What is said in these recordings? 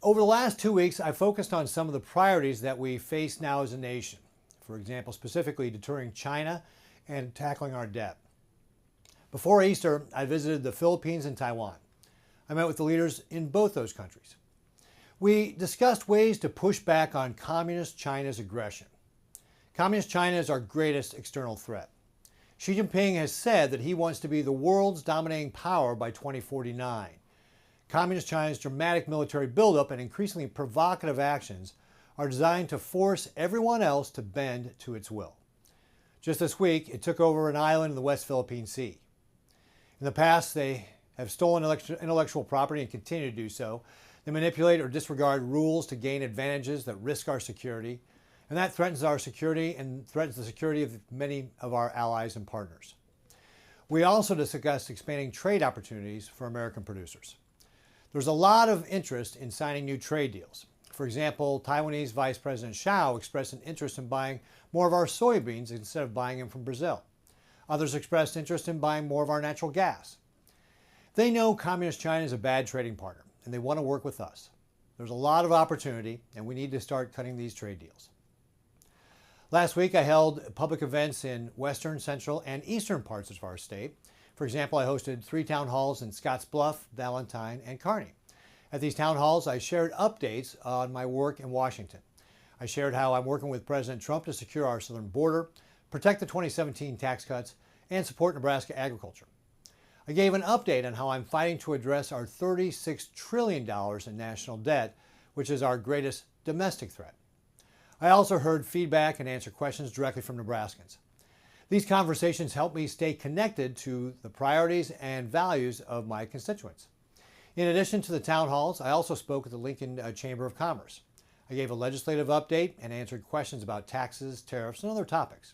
Over the last 2 weeks, I focused on some of the priorities that we face now as a nation. For example, specifically deterring China and tackling our debt. Before Easter, I visited the Philippines and Taiwan. I met with the leaders in both those countries. We discussed ways to push back on Communist China's aggression. Communist China is our greatest external threat. Xi Jinping has said that he wants to be the world's dominating power by 2049. Communist China's dramatic military buildup and increasingly provocative actions are designed to force everyone else to bend to its will. Just this week, it took over an island in the West Philippine Sea. In the past, they have stolen intellectual property and continue to do so. They manipulate or disregard rules to gain advantages that risk our security, and that threatens our security and threatens the security of many of our allies and partners. We also discussed expanding trade opportunities for American producers. There's a lot of interest in signing new trade deals. For example, Taiwanese Vice President Xiao expressed an interest in buying more of our soybeans instead of buying them from Brazil. Others expressed interest in buying more of our natural gas. They know Communist China is a bad trading partner, and they want to work with us. There's a lot of opportunity, and we need to start cutting these trade deals. Last week, I held public events in western, central, and eastern parts of our state. For example, I hosted 3 town halls in Scottsbluff, Valentine, and Kearney. At these town halls, I shared updates on my work in Washington. I shared how I'm working with President Trump to secure our southern border, protect the 2017 tax cuts, and support Nebraska agriculture. I gave an update on how I'm fighting to address our $36 trillion in national debt, which is our greatest domestic threat. I also heard feedback and answered questions directly from Nebraskans. These conversations help me stay connected to the priorities and values of my constituents. In addition to the town halls, I also spoke at the Lincoln Chamber of Commerce. I gave a legislative update and answered questions about taxes, tariffs, and other topics.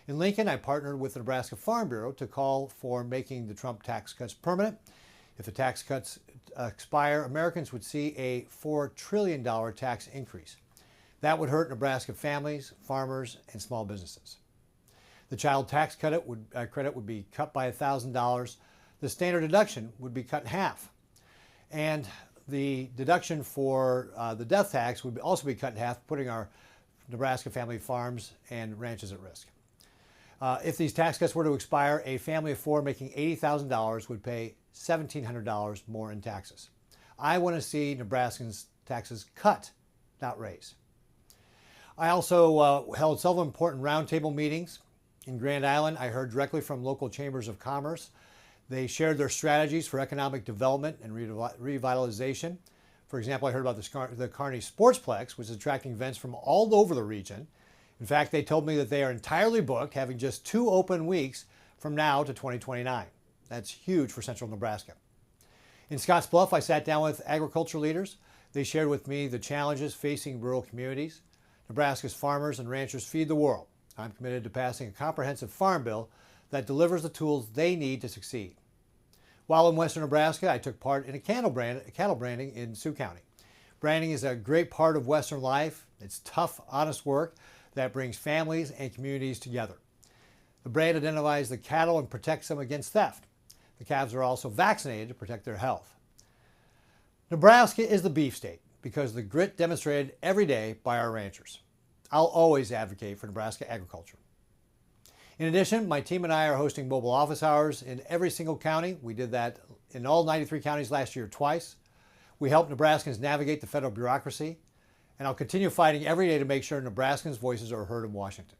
In Lincoln, I partnered with the Nebraska Farm Bureau to call for making the Trump tax cuts permanent. If the tax cuts expire, Americans would see a $4 trillion tax increase. That would hurt Nebraska families, farmers, and small businesses. The child tax credit would be cut by $1,000. The standard deduction would be cut in half. And the deduction for the death tax would also be cut in half, putting our Nebraska family farms and ranches at risk. If these tax cuts were to expire, a family of 4 making $80,000 would pay $1,700 more in taxes. I want to see Nebraskans' taxes cut, not raised. I also held several important roundtable meetings. In Grand Island, I heard directly from local chambers of commerce. They shared their strategies for economic development and revitalization. For example, I heard about the Kearney Sportsplex, which is attracting events from all over the region. In fact, they told me that they are entirely booked, having just 2 open weeks from now to 2029. That's huge for central Nebraska. In Scottsbluff, I sat down with agriculture leaders. They shared with me the challenges facing rural communities. Nebraska's farmers and ranchers feed the world. I'm committed to passing a comprehensive farm bill that delivers the tools they need to succeed. While in western Nebraska, I took part in cattle branding in Sioux County. Branding is a great part of western life. It's tough, honest work that brings families and communities together. The brand identifies the cattle and protects them against theft. The calves are also vaccinated to protect their health. Nebraska is the beef state because of the grit demonstrated every day by our ranchers. I'll always advocate for Nebraska agriculture. In addition, my team and I are hosting mobile office hours in every single county. We did that in all 93 counties last year twice. We help Nebraskans navigate the federal bureaucracy, and I'll continue fighting every day to make sure Nebraskans' voices are heard in Washington.